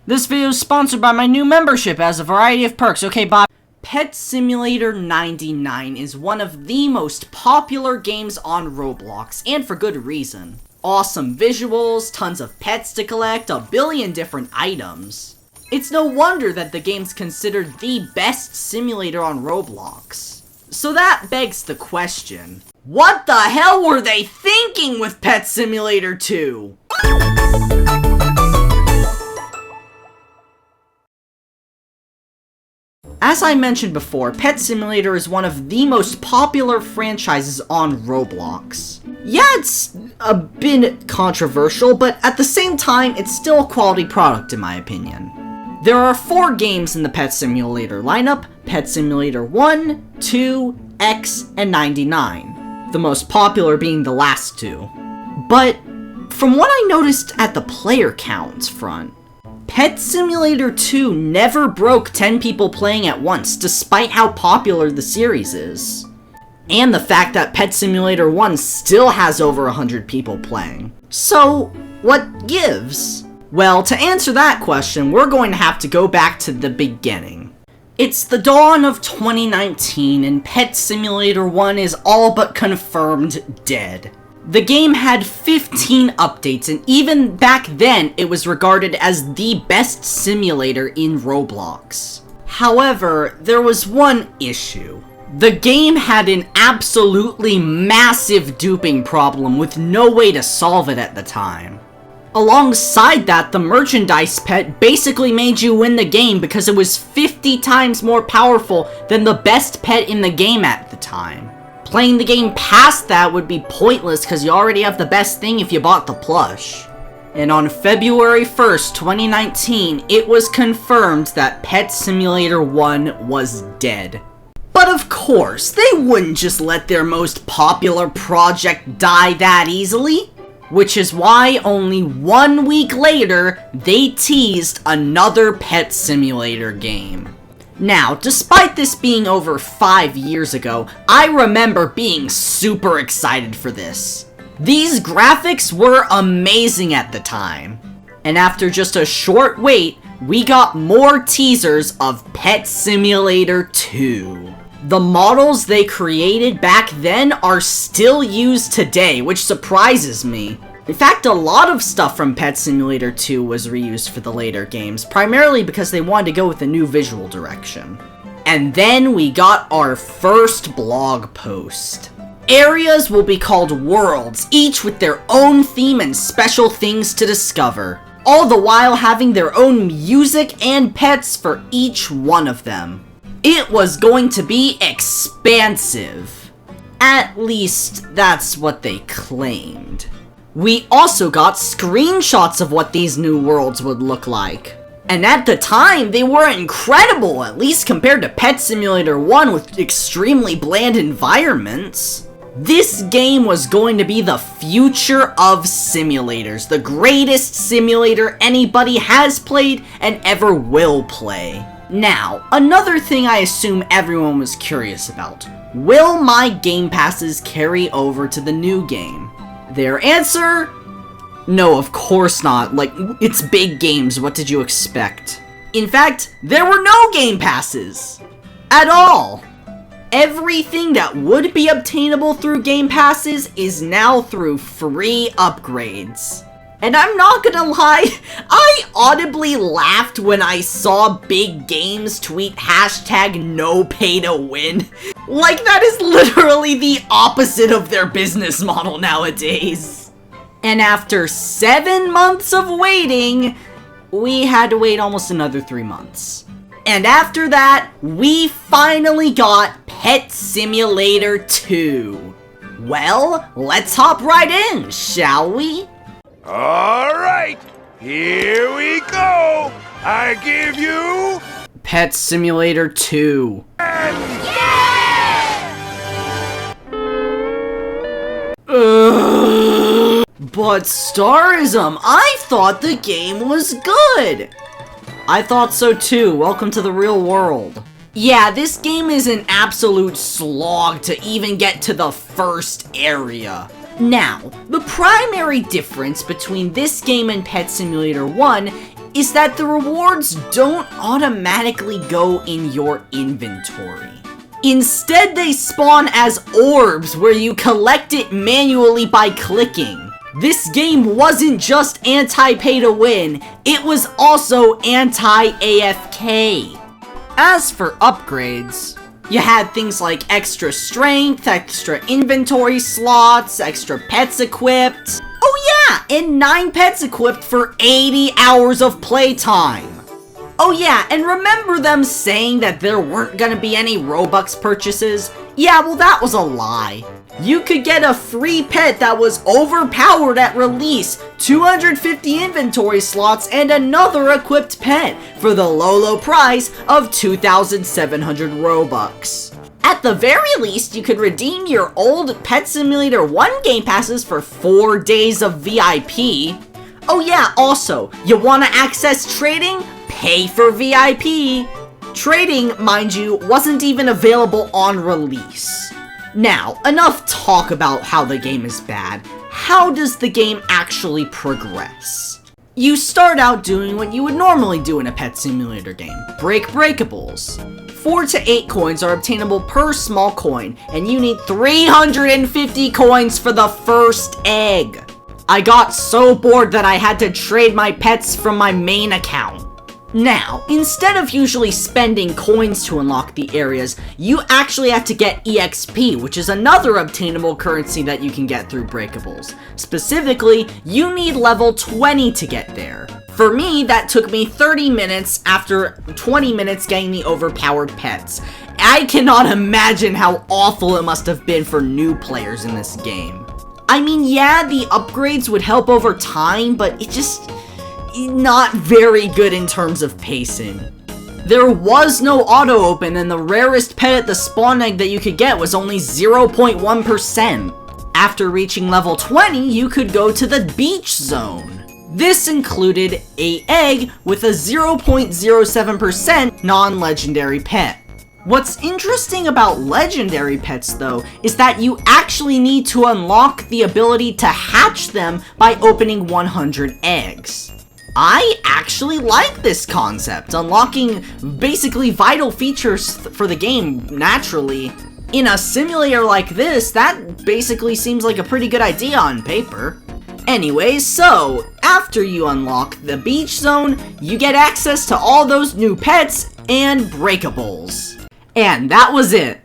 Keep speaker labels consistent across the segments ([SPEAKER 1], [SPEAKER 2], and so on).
[SPEAKER 1] This video is sponsored by my new membership. It has a variety of perks. Okay, bye. Pet Simulator 99 is one of the most popular games on Roblox, and for good reason. Awesome visuals, tons of pets to collect, a billion different items. It's no wonder that the game's considered the best simulator on Roblox. So that begs the question, what the hell were they thinking with Pet Simulator 2? As I mentioned before, Pet Simulator is one of the most popular franchises on Roblox. Yeah, it's a bit controversial, but at the same time, it's still a quality product in my opinion. There are 4 games in the Pet Simulator lineup: Pet Simulator 1, 2, X, and 99. The most popular being the last 2. But from what I noticed at the player counts front, Pet Simulator 2 never broke 10 people playing at once, despite how popular the series is. And the fact that Pet Simulator 1 still has over 100 people playing. So, what gives? Well, to answer that question, we're going to have to go back to the beginning. It's the dawn of 2019, and Pet Simulator 1 is all but confirmed dead. The game had 15 updates, and even back then, it was regarded as the best simulator in Roblox. However, there was one issue. The game had an absolutely massive duping problem with no way to solve it at the time. Alongside that, the merchandise pet basically made you win the game because it was 50 times more powerful than the best pet in the game at the time. Playing the game past that would be pointless because you already have the best thing if you bought the plush. And on February 1st, 2019, it was confirmed that Pet Simulator 1 was dead. But of course, they wouldn't just let their most popular project die that easily. Which is why only 1 week later, they teased another Pet Simulator game. Now, despite this being over 5 years ago, I remember being super excited for this. These graphics were amazing at the time. And after just a short wait, we got more teasers of Pet Simulator 2. The models they created back then are still used today, which surprises me. In fact, a lot of stuff from Pet Simulator 2 was reused for the later games, primarily because they wanted to go with a new visual direction. And then we got our first blog post. Areas will be called worlds, each with their own theme and special things to discover, all the while having their own music and pets for each one of them. It was going to be expansive. At least, that's what they claimed. We also got screenshots of what these new worlds would look like. And at the time, they were incredible, at least compared to Pet Simulator 1 with extremely bland environments. This game was going to be the future of simulators, the greatest simulator anybody has played and ever will play. Now, another thing I assume everyone was curious about. Will my game passes carry over to the new game? Their answer? No, of course not. Like, it's big games, what did you expect? In fact, there were no game passes! At all! Everything that would be obtainable through game passes is now through free upgrades. And I'm not gonna lie, I audibly laughed when I saw big games tweet hashtag no pay to win. Like, that is literally the opposite of their business model nowadays. And after 7 months of waiting, we had to wait almost another 3 months. And after that, we finally got Pet Simulator 2. Well, let's hop right in, shall we?
[SPEAKER 2] Alright, here we go! I give you...
[SPEAKER 1] Pet Simulator 2. But Starism, I thought the game was good! I thought so too, welcome to the real world. Yeah, this game is an absolute slog to even get to the first area. Now, the primary difference between this game and Pet Simulator 1 is that the rewards don't automatically go in your inventory. Instead, they spawn as orbs where you collect it manually by clicking. This game wasn't just anti-pay to win, it was also anti-AFK. As for upgrades, you had things like extra strength, extra inventory slots, extra pets equipped. Oh yeah, and 9 pets equipped for 80 hours of playtime. Oh yeah, and remember them saying that there weren't gonna be any Robux purchases? Yeah, well that was a lie. You could get a free pet that was overpowered at release, 250 inventory slots, and another equipped pet for the low price of 2,700 Robux. At the very least, you could redeem your old Pet Simulator 1 game passes for 4 days of VIP. Oh yeah, also, you wanna access trading? Pay for VIP. Trading, mind you, wasn't even available on release. Now, enough talk about how the game is bad. How does the game actually progress? You start out doing what you would normally do in a Pet Simulator game. Break breakables. 4 to 8 coins are obtainable per small coin, and you need 350 coins for the first egg. I got so bored that I had to trade my pets from my main account. Now, instead of usually spending coins to unlock the areas, you actually have to get EXP, which is another obtainable currency that you can get through breakables. Specifically, you need level 20 to get there. For me, that took me 30 minutes after 20 minutes getting the overpowered pets. I cannot imagine how awful it must have been for new players in this game. I mean, yeah, the upgrades would help over time, but it just not very good in terms of pacing. There was no auto open, and the rarest pet at the spawn egg that you could get was only 0.1%. After reaching level 20, you could go to the beach zone. This included an egg with a 0.07% non-legendary pet. What's interesting about legendary pets though, is that you actually need to unlock the ability to hatch them by opening 100 eggs. I actually like this concept, unlocking basically vital features for the game naturally. In a simulator like this, that basically seems like a pretty good idea on paper. Anyways, so, after you unlock the beach zone, you get access to all those new pets and breakables. And that was it.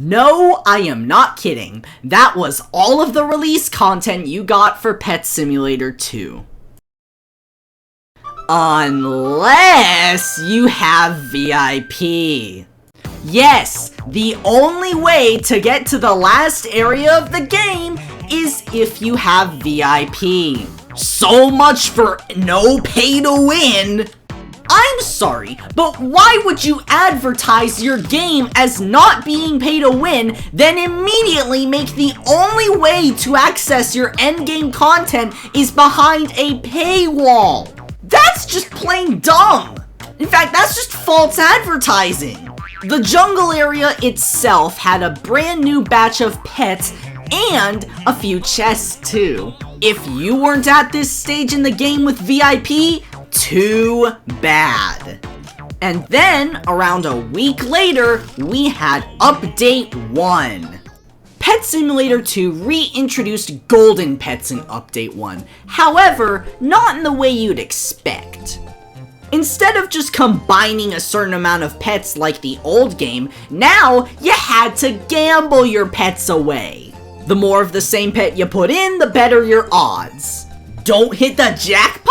[SPEAKER 1] No, I am not kidding. That was all of the release content you got for Pet Simulator 2. Unless you have VIP. Yes, the only way to get to the last area of the game is if you have VIP. So much for no pay to win. I'm sorry, but why would you advertise your game as not being pay to win, then immediately make the only way to access your endgame content is behind a paywall? That's just plain dumb. In fact, that's just false advertising. The jungle area itself had a brand new batch of pets and a few chests too. If you weren't at this stage in the game with VIP, too bad. And then, around a week later, we had Update 1. Pet Simulator 2 reintroduced golden pets in Update 1, however, not in the way you'd expect. Instead of just combining a certain amount of pets like the old game, now you had to gamble your pets away. The more of the same pet you put in, the better your odds. Don't hit the jackpot?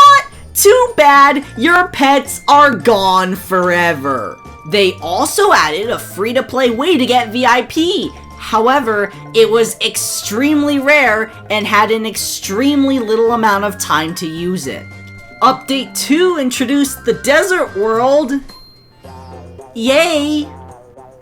[SPEAKER 1] Too bad, your pets are gone forever. They also added a free-to-play way to get VIP. However, it was extremely rare and had an extremely little amount of time to use it. Update 2 introduced the desert world. Yay!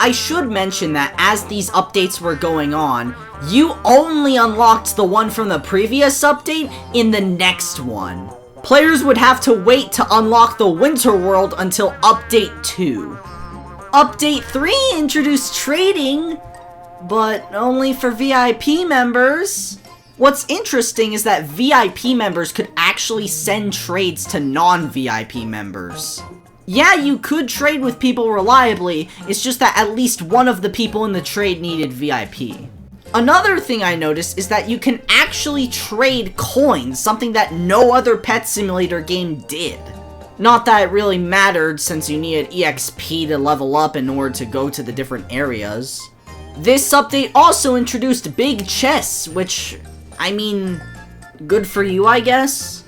[SPEAKER 1] I should mention that as these updates were going on, you only unlocked the one from the previous update in the next one. Players would have to wait to unlock the winter world until Update 2. Update 3 introduced trading, but only for VIP members. What's interesting is that VIP members could actually send trades to non-VIP members. Yeah, you could trade with people reliably, it's just that at least one of the people in the trade needed VIP. Another thing I noticed is that you can actually trade coins, something that no other Pet Simulator game did. Not that it really mattered since you needed EXP to level up in order to go to the different areas. This update also introduced big chests, which, I mean, good for you, I guess.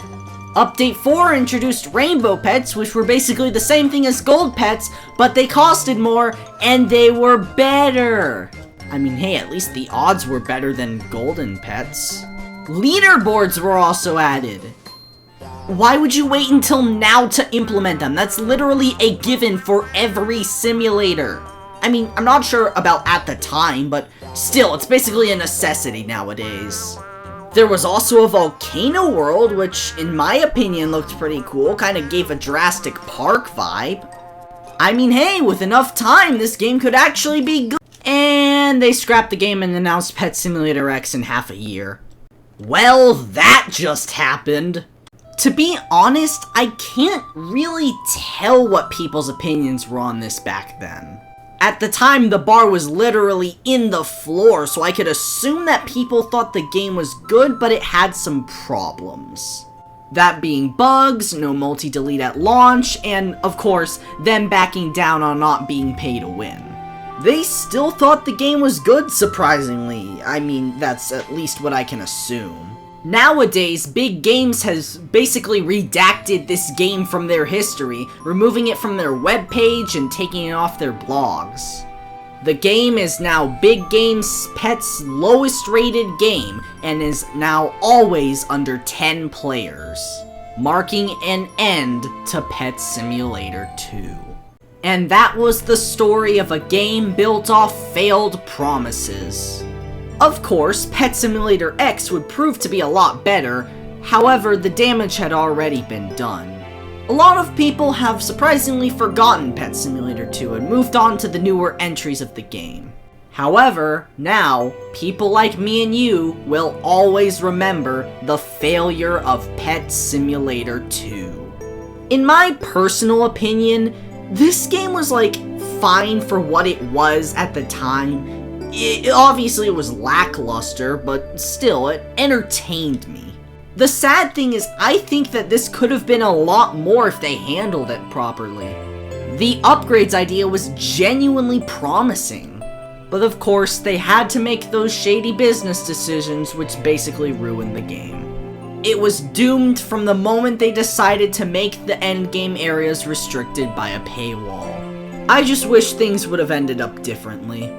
[SPEAKER 1] Update 4 introduced rainbow pets, which were basically the same thing as gold pets, but they costed more, and they were better. I mean, hey, at least the odds were better than golden pets. Leaderboards were also added. Why would you wait until now to implement them? That's literally a given for every simulator. I mean, I'm not sure about at the time, but still, it's basically a necessity nowadays. There was also a volcano world, which, in my opinion, looked pretty cool. Kind of gave a Jurassic Park vibe. I mean, hey, with enough time, this game could actually be good. And they scrapped the game and announced Pet Simulator X in half a year. Well, that just happened. To be honest, I can't really tell what people's opinions were on this back then. At the time, the bar was literally in the floor, so I could assume that people thought the game was good, but it had some problems. That being bugs, no multi-delete at launch, and, of course, them backing down on not being pay to win. They still thought the game was good, surprisingly. I mean, that's at least what I can assume. Nowadays, Big Games has basically redacted this game from their history, removing it from their webpage and taking it off their blogs. The game is now Big Games Pet's lowest rated game, and is now always under 10 players, marking an end to Pet Simulator 2. And that was the story of a game built off failed promises. Of course, Pet Simulator X would prove to be a lot better, however, the damage had already been done. A lot of people have surprisingly forgotten Pet Simulator 2 and moved on to the newer entries of the game. However, now, people like me and you will always remember the failure of Pet Simulator 2. In my personal opinion, this game was like fine for what it was at the time. Obviously it was lackluster, but still, it entertained me. The sad thing is, I think that this could have been a lot more if they handled it properly. The upgrades idea was genuinely promising, but of course, they had to make those shady business decisions which basically ruined the game. It was doomed from the moment they decided to make the endgame areas restricted by a paywall. I just wish things would have ended up differently.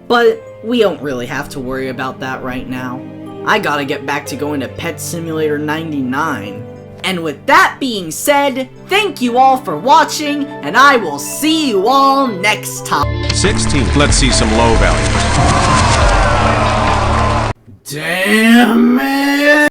[SPEAKER 1] But we don't really have to worry about that right now. I gotta get back to going to Pet Simulator 99. And with that being said, thank you all for watching, and I will see you all next time.
[SPEAKER 3] 16. Let's see some low values.
[SPEAKER 1] Damn it!